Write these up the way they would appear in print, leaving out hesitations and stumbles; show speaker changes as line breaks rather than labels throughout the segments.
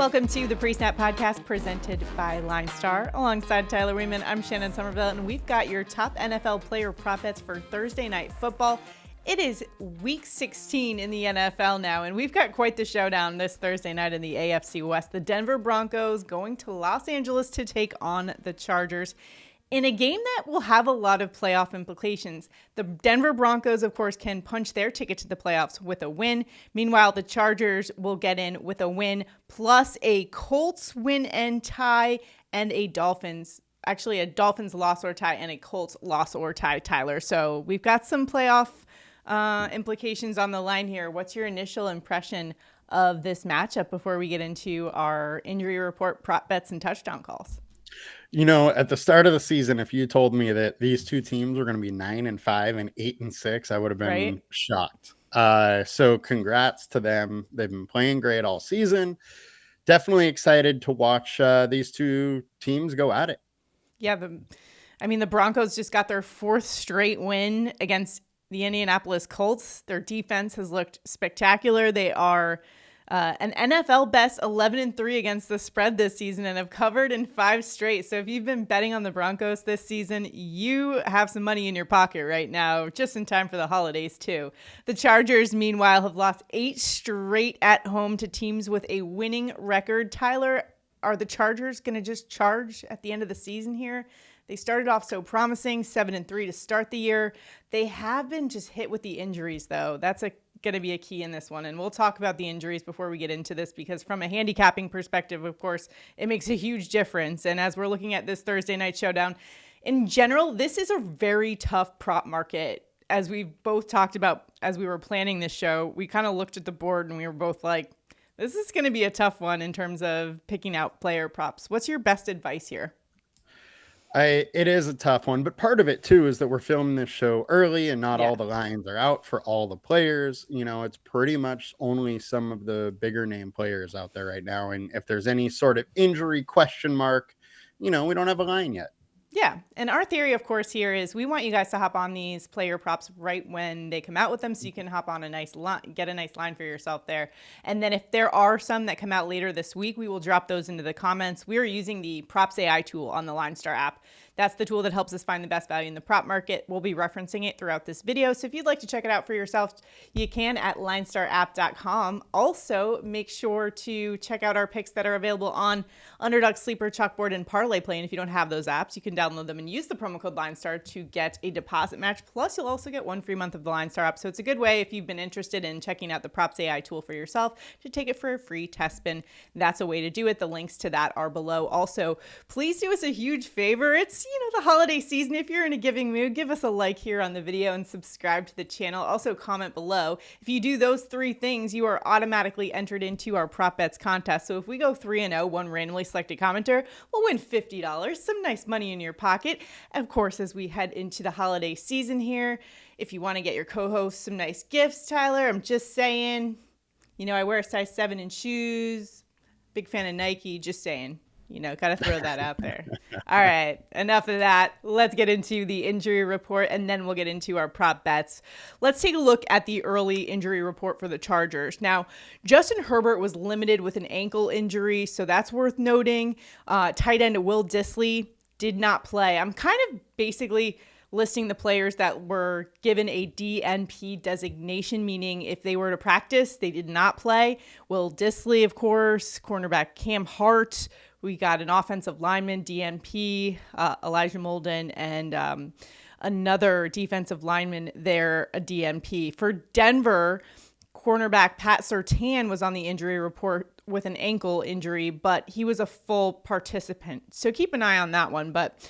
Welcome to the Pre-Snap Podcast presented by LineStar. Alongside Tyler Wiemann, I'm Shannon Sommerville, and we've got your top NFL player prop bets for Thursday Night Football. It is Week 16 in the NFL now, and we've got quite the showdown this Thursday night in the AFC West. The Denver Broncos going to Los Angeles to take on the Chargers in a game that will have a lot of playoff implications. The Denver Broncos, of course, can punch their ticket to the playoffs with a win. Meanwhile, the Chargers will get in with a win, plus a Colts win and tie, and a Dolphins loss or tie, and a Colts loss or tie, Tyler. So we've got some playoff implications on the line here. What's your initial impression of this matchup before we get into our injury report, prop bets, and touchdown calls?
You know, at the start of the season, if you told me that these two teams were going to be 9-5 and 8-6, I would have been shocked. So congrats to them. They've been playing great all season. Definitely excited to watch these two teams go at it. Yeah,
the Broncos just got their fourth straight win against the Indianapolis Colts. Their defense has looked spectacular. They are an NFL best 11-3 against the spread this season and have covered in 5 straight. So if you've been betting on the Broncos this season, you have some money in your pocket right now, just in time for the holidays too. The Chargers, meanwhile, have lost 8 straight at home to teams with a winning record. Tyler, are the Chargers going to just charge at the end of the season here? They started off so promising, 7-3 to start the year. They have been just hit with the injuries, though. That's going to be a key in this one. And we'll talk about the injuries before we get into this, because from a handicapping perspective, of course, it makes a huge difference. And as we're looking at this Thursday night showdown, in general, this is a very tough prop market. As we both talked about as we were planning this show, we kind of looked at the board and we were both like, this is going to be a tough one in terms of picking out player props. What's your best advice here?
It is a tough one, but part of it too is that we're filming this show early and not all the lines are out for all the players. You know, it's pretty much only some of the bigger name players out there right now. And if there's any sort of injury question mark, you know, we don't have a line yet.
Yeah. And our theory, of course, here is we want you guys to hop on these player props right when they come out with them, so you can hop on a nice line, get a nice line for yourself there. And then if there are some that come out later this week, we will drop those into the comments. We are using the PropsAI tool on the LineStar app. That's the tool that helps us find the best value in the prop market. We'll be referencing it throughout this video. So if you'd like to check it out for yourself, you can at LineStarApp.com. Also, make sure to check out our picks that are available on Underdog, Sleeper, CHALKBOARD, and ParlayPlay. And if you don't have those apps, you can download them and use the promo code LineStar to get a deposit match. Plus, you'll also get 1 free month of the LineStar app. So it's a good way, if you've been interested in checking out the PropsAI tool for yourself, to take it for a free test spin. That's a way to do it. The links to that are below. Also, please do us a huge favor. It's the holiday season. If you're in a giving mood, give us a like here on the video and subscribe to the channel. Also comment below. If you do those 3 things, you are automatically entered into our prop bets contest. So if we go 3-0, one randomly selected commenter will win $50, some nice money in your pocket. Of course, as we head into the holiday season here, if you want to get your co-host some nice gifts, Tyler, I'm just saying, I wear a size 7 in shoes, big fan of Nike, just saying. Got to throw that out there. All right, enough of that. Let's get into the injury report, and then we'll get into our prop bets. Let's take a look at the early injury report for the Chargers. Now, Justin Herbert was limited with an ankle injury, so that's worth noting. Tight end Will Dissly did not play. I'm kind of basically listing the players that were given a DNP designation, meaning if they were to practice, they did not play. Will Dissly, of course, cornerback Cam Hart. We got an offensive lineman, DNP, Elijah Molden, and another defensive lineman there, a DNP. For Denver, cornerback Pat Surtain was on the injury report with an ankle injury, but he was a full participant. So keep an eye on that one. But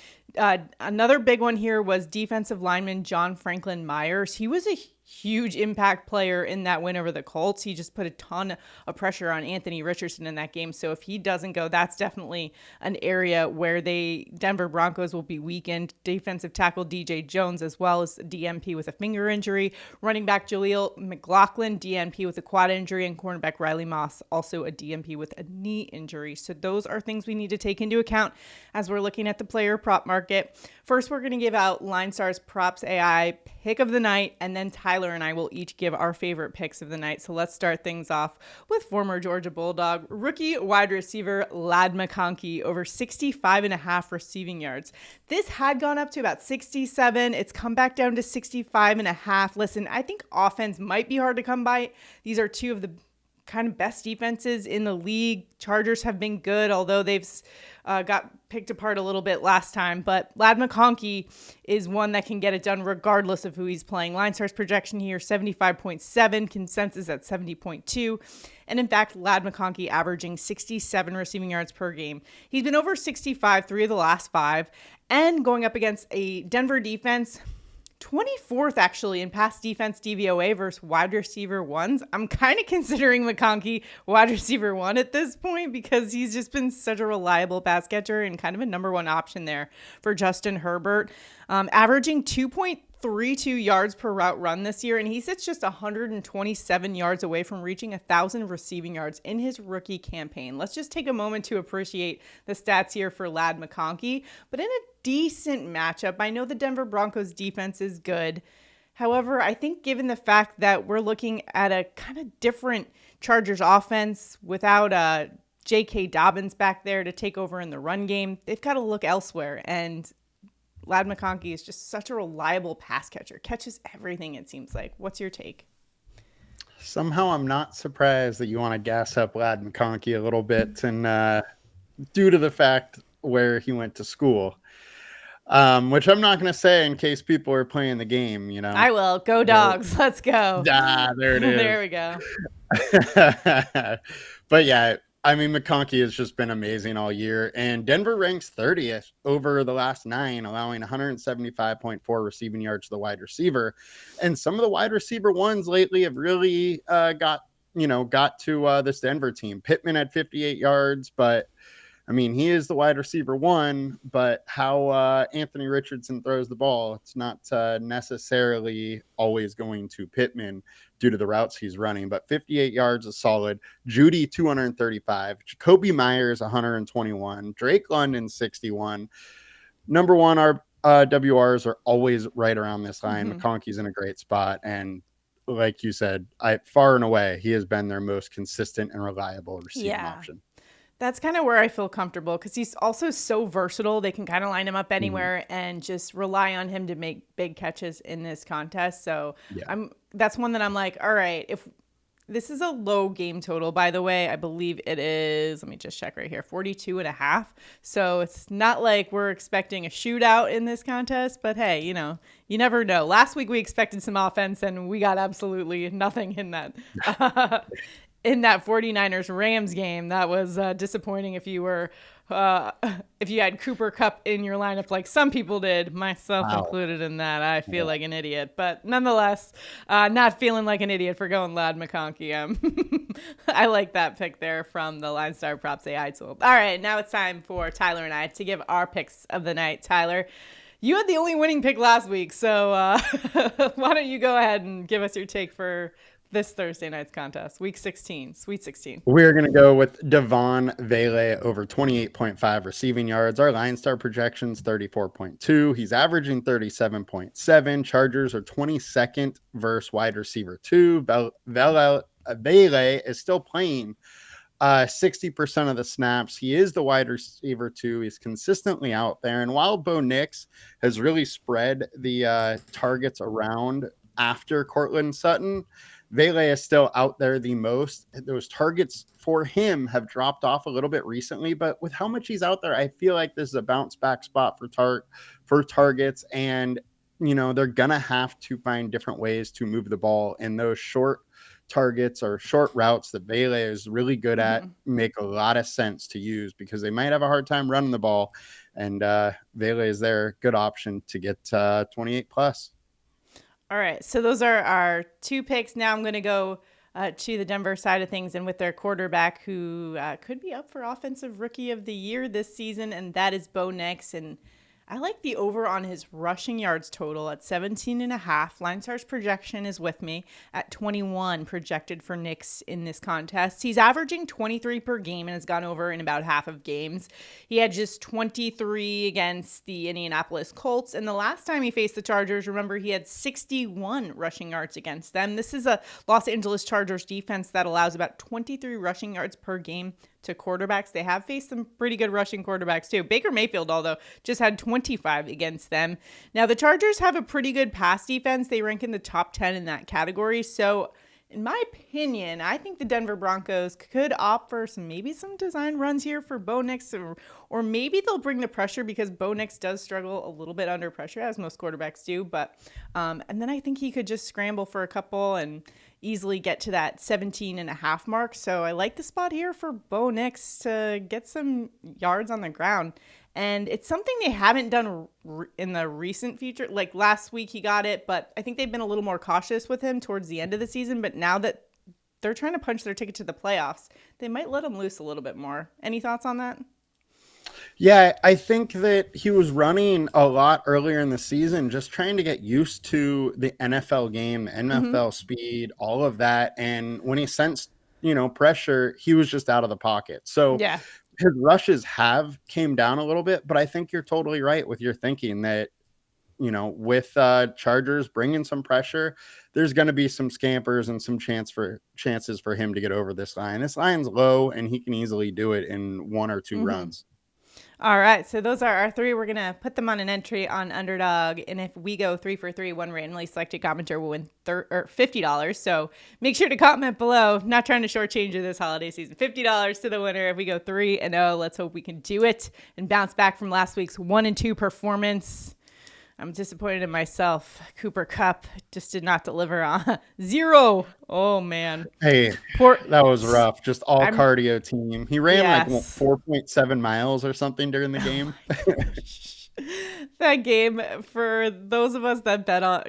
another big one here was defensive lineman John Franklin Myers. He was a huge impact player in that win over the Colts. He just put a ton of pressure on Anthony Richardson in that game. So if he doesn't go, that's definitely an area where Denver Broncos will be weakened. Defensive tackle DJ Jones, as well as DNP with a finger injury. Running back Jaleel McLaughlin, DNP with a quad injury, and cornerback Riley Moss, also a DNP with a knee injury. So those are things we need to take into account as we're looking at the player prop market. First, we're going to give out LineStar's PropsAI pick of the night, and then Tyler Tyler and I will each give our favorite picks of the night. So let's start things off with former Georgia Bulldog rookie wide receiver Ladd McConkey over 65.5 receiving yards. This had gone up to about 67. It's come back down to 65.5. Listen, I think offense might be hard to come by. These are two of the kind of best defenses in the league. Chargers have been good, although they've got picked apart a little bit last time. But Ladd McConkey is one that can get it done regardless of who he's playing. LineStar's projection here, 75.7, consensus at 70.2. And in fact, Ladd McConkey averaging 67 receiving yards per game. He's been over 65 3 of the last 5, and going up against a Denver defense 24th actually in pass defense DVOA versus wide receiver ones. I'm kind of considering McConkey wide receiver 1 at this point because he's just been such a reliable pass catcher and kind of a number 1 option there for Justin Herbert. Averaging 2.32 yards per route run this year, and he sits just 127 yards away from reaching 1,000 receiving yards in his rookie campaign. Let's just take a moment to appreciate the stats here for Ladd McConkey, but in a decent matchup. I know the Denver Broncos defense is good. However, I think given the fact that we're looking at a kind of different Chargers offense without J.K. Dobbins back there to take over in the run game, they've got to look elsewhere. And Ladd McConkey is just such a reliable pass catcher. Catches everything, it seems like. What's your take?
Somehow I'm not surprised that you want to gas up Ladd McConkey a little bit, and due to the fact where he went to school. Which I'm not going to say in case people are playing the game, you know.
I will. Go Dogs. Let's go.
There it is.
There we go.
But yeah, I mean, McConkey has just been amazing all year. And Denver ranks 30th over the last 9, allowing 175.4 receiving yards to the wide receiver. And some of the wide receiver ones lately have really got to this Denver team. Pittman had 58 yards, but I mean, he is the wide receiver 1, but how Anthony Richardson throws the ball, it's not necessarily always going to Pittman due to the routes he's running. But 58 yards is solid. Judy, 235. Jacoby Myers, 121. Drake London, 61. Number 1, our WRs are always right around this line. McConkey's in a great spot. And like you said, far and away, he has been their most consistent and reliable receiving option.
That's kind of where I feel comfortable because he's also so versatile. They can kind of line him up anywhere and just rely on him to make big catches in this contest. So that's one that I'm like, all right, if this is a low game total, by the way, I believe it is, let me just check right here, 42.5. So it's not like we're expecting a shootout in this contest, but hey, you know, you never know. Last week we expected some offense and we got absolutely nothing in that. In that 49ers Rams game. That was disappointing if you were if you had Cooper Kupp in your lineup like some people did, myself included in that. I feel like an idiot, but nonetheless, not feeling like an idiot for going Ladd McConkey. I like that pick there from the LineStar PropsAI tool. All right, now it's time for Tyler and I to give our picks of the night. Tyler, you had the only winning pick last week, so why don't you go ahead and give us your take for this Thursday night's contest, week 16, Sweet 16.
We're going to go with Devaughn Vele over 28.5 receiving yards. Our LineStar projections 34.2. He's averaging 37.7. Chargers are 22nd versus wide receiver 2. Vele is still playing 60% of the snaps. He is the wide receiver 2. He's consistently out there. And while Bo Nix has really spread the targets around after Courtland Sutton, Vele is still out there the most. Those targets for him have dropped off a little bit recently, but with how much he's out there, I feel like this is a bounce back spot for targets. And, you know, they're going to have to find different ways to move the ball. And those short targets or short routes that Vele is really good at make a lot of sense to use because they might have a hard time running the ball. And Vele is their good option to get 28 plus.
All right, so those are our 2 picks. Now I'm going to go to the Denver side of things and with their quarterback who could be up for Offensive Rookie of the Year this season, and that is Bo Nix. And I like the over on his rushing yards total at 17.5. LineStar's projection is with me at 21 projected for Nix in this contest. He's averaging 23 per game and has gone over in about half of games. He had just 23 against the Indianapolis Colts. And the last time he faced the Chargers, remember, he had 61 rushing yards against them. This is a Los Angeles Chargers defense that allows about 23 rushing yards per game to quarterbacks. They have faced some pretty good rushing quarterbacks too. Baker Mayfield, although, just had 25 against them. Now, the Chargers have a pretty good pass defense. They rank in the top 10 in that category. So, in my opinion, I think the Denver Broncos could opt for maybe some design runs here for Bo Nix, or maybe they'll bring the pressure because Bo Nix does struggle a little bit under pressure, as most quarterbacks do. But and then I think he could just scramble for a couple and easily get to that 17.5 mark. So I like the spot here for Bo Nix to get some yards on the ground. And it's something they haven't done in the recent future. Like last week he got it, but I think they've been a little more cautious with him towards the end of the season. But now that they're trying to punch their ticket to the playoffs, they might let him loose a little bit more. Any thoughts on that?
Yeah, I think that he was running a lot earlier in the season, just trying to get used to the NFL game, NFL speed, all of that. And when he sensed, pressure, he was just out of the pocket. So
Yeah.
his rushes have came down a little bit, but I think you're totally right with your thinking that, with Chargers bringing some pressure, there's going to be some scampers and some chances for him to get over this line. This line's low, and he can easily do it in one or two runs.
All right, so those are our three. We're going to put them on an entry on Underdog, and if we go 3 for 3, one randomly selected commenter will win $50. So make sure to comment below. Not trying to shortchange you this holiday season. $50 to the winner if we go 3-0. Let's hope we can do it and bounce back from last week's 1-2 performance. I'm disappointed in myself. Cooper Kupp just did not deliver on 0. Oh, man.
Hey, that was rough. Just all cardio team. He ran like 4.7 miles or something during the game.
That game, for those of us that bet on,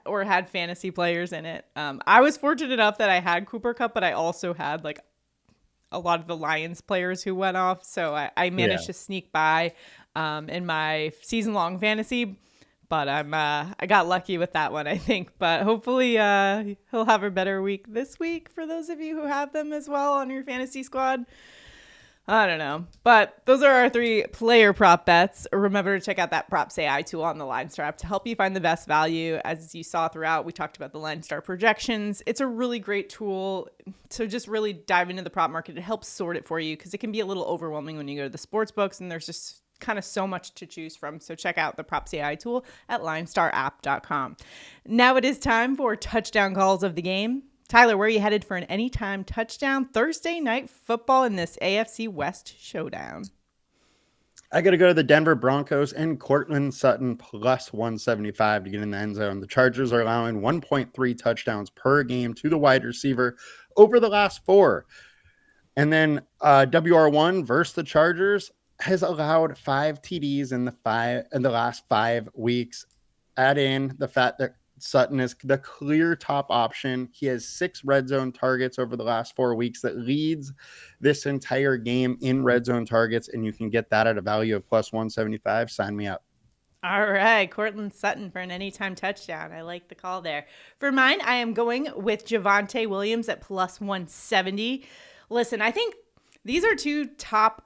or had fantasy players in it, I was fortunate enough that I had Cooper Kupp, but I also had like a lot of the Lions players who went off. So I managed to sneak by in my season-long fantasy. But I got lucky with that one, I think. But hopefully he'll have a better week this week for those of you who have them as well on your fantasy squad. I don't know. But those are our 3 player prop bets. Remember to check out that PropsAI tool on the LineStar app to help you find the best value. As you saw throughout, we talked about the LineStar projections. It's a really great tool to just really dive into the prop market. It helps sort it for you because it can be a little overwhelming when you go to the sports books and there's just kind of so much to choose from. So check out the PropsAI tool at LineStarApp.com. Now it is time for touchdown calls of the game. Tyler, where are you headed for an anytime touchdown Thursday night football in this AFC West showdown?
I got to go to the Denver Broncos and Courtland Sutton plus 175 to get in the end zone. The Chargers are allowing 1.3 touchdowns per game to the wide receiver over the last 4. And then WR1 versus the Chargers has allowed 5 TDs in the last 5 weeks. Add in the fact that Sutton is the clear top option. He has 6 red zone targets over the last 4 weeks that leads this entire game in red zone targets, and you can get that at a value of plus 175. Sign me up.
All right, Courtland Sutton for an anytime touchdown. I like the call there. For mine, I am going with Javonte Williams at plus 170. Listen, I think these are 2 top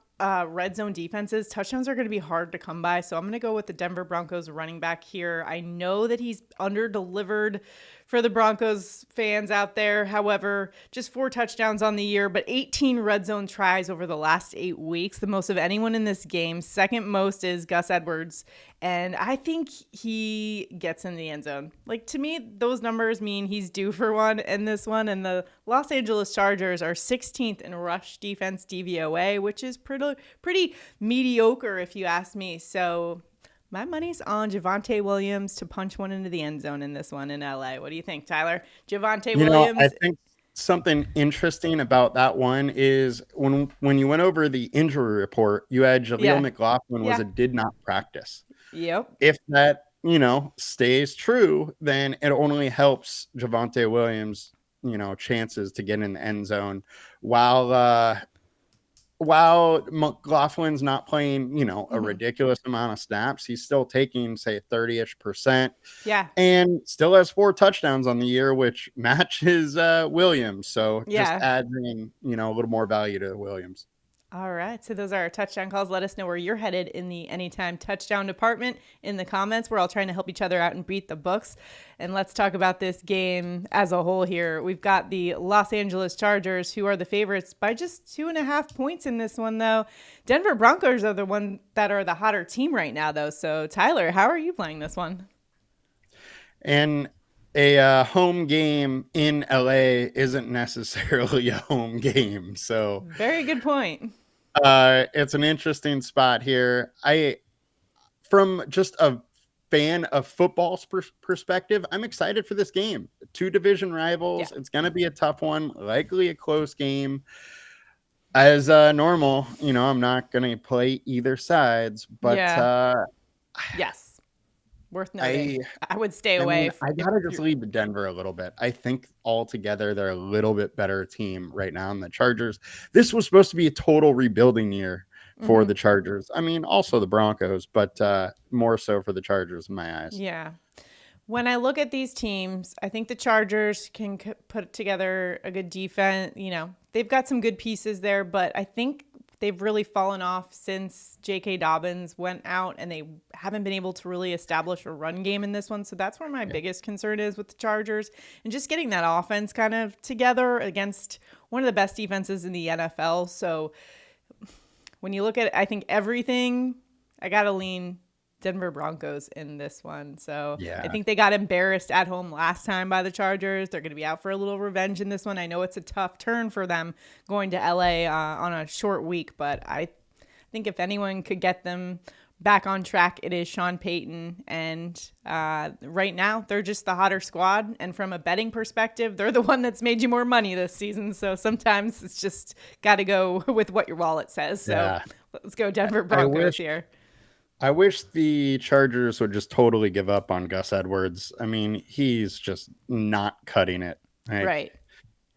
red zone defenses. Touchdowns are going to be hard to come by, so I'm going to go with the Denver Broncos running back here. I know that he's under-delivered for the Broncos fans out there. However, just 4 touchdowns on the year, but 18 red zone tries over the last 8 weeks, the most of anyone in this game. Second most is Gus Edwards, and I think he gets in the end zone. Like, to me, those numbers mean he's due for one in this one, and the Los Angeles Chargers are 16th in rush defense DVOA, which is pretty mediocre if you ask me. So my money's on Javonte Williams to punch one into the end zone in this one in LA. What do you think, Tyler? Javonte Williams.
I think something interesting about that one is when you went over the injury report, you had Jaleel McLaughlin did not practice.
Yep.
If that, stays true, then it only helps Javonte Williams, chances to get in the end zone. While while McLaughlin's not playing, a
Mm-hmm.
ridiculous amount of snaps, he's still taking, say, 30-ish%.
Yeah.
And still has 4 touchdowns on the year, which matches Williams. So just
Yeah.
adding, a little more value to Williams.
All right. So those are our touchdown calls. Let us know where you're headed in the anytime touchdown department in the comments. We're all trying to help each other out and beat the books. And let's talk about this game as a whole here. We've got the Los Angeles Chargers, who are the favorites by just 2.5 points in this one, though. Denver Broncos are the one that are the hotter team right now, though. So Tyler, how are you playing this one?
And a home game in LA isn't necessarily a home game. So
very good point.
It's an interesting spot here. From just a fan of football's perspective, I'm excited for this game. 2 division rivals. Yeah. It's going to be a tough one, likely a close game. As normal, I'm not going to play either sides, but
yes. Worth noting. I would stay away.
I gotta just leave Denver a little bit. I think altogether they're a little bit better team right now than the Chargers. This was supposed to be a total rebuilding year for the Chargers. I mean, also the Broncos, but more so for the Chargers in my eyes.
Yeah. When I look at these teams, I think the Chargers can put together a good defense. They've got some good pieces there, but I think they've really fallen off since J.K. Dobbins went out, and they haven't been able to really establish a run game in this one. So that's where my biggest concern is with the Chargers, and just getting that offense kind of together against one of the best defenses in the NFL. So when you look at, I think everything, I got to lean Denver Broncos in this one. So I think they got embarrassed at home last time by the Chargers. They're going to be out for a little revenge in this one. I know it's a tough turn for them going to LA on a short week, but I think if anyone could get them back on track, it is Sean Payton. And right now, they're just the hotter squad. And from a betting perspective, they're the one that's made you more money this season. So sometimes it's just got to go with what your wallet says. So let's go Denver Broncos here.
I wish the Chargers would just totally give up on Gus Edwards. I mean, he's just not cutting it.
Right.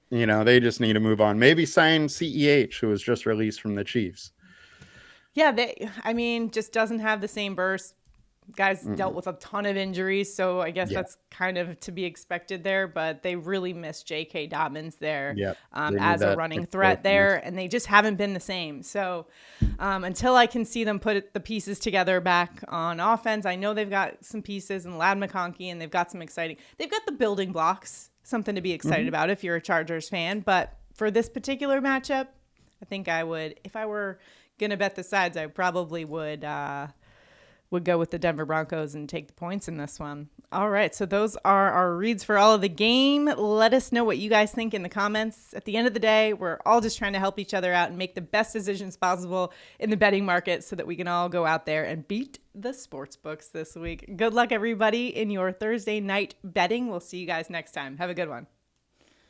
They just need to move on. Maybe sign CEH, who was just released from the Chiefs.
Yeah, just doesn't have the same burst. Guys dealt with a ton of injuries, so I guess that's kind of to be expected there. But they really miss J.K. Dobbins there as a running threat there, and they just haven't been the same. So until I can see them put the pieces together back on offense, I know they've got some pieces in Lad McConkey, and they've got the building blocks, something to be excited about if you're a Chargers fan. But for this particular matchup, I think I would, if I were going to bet the sides, I probably would go with the Denver Broncos and take the points in this one. All right, so those are our reads for all of the game. Let us know what you guys think in the comments. At the end of the day, we're all just trying to help each other out and make the best decisions possible in the betting market so that we can all go out there and beat the sports books this week. Good luck, everybody, in your Thursday night betting. We'll see you guys next time. Have a good one.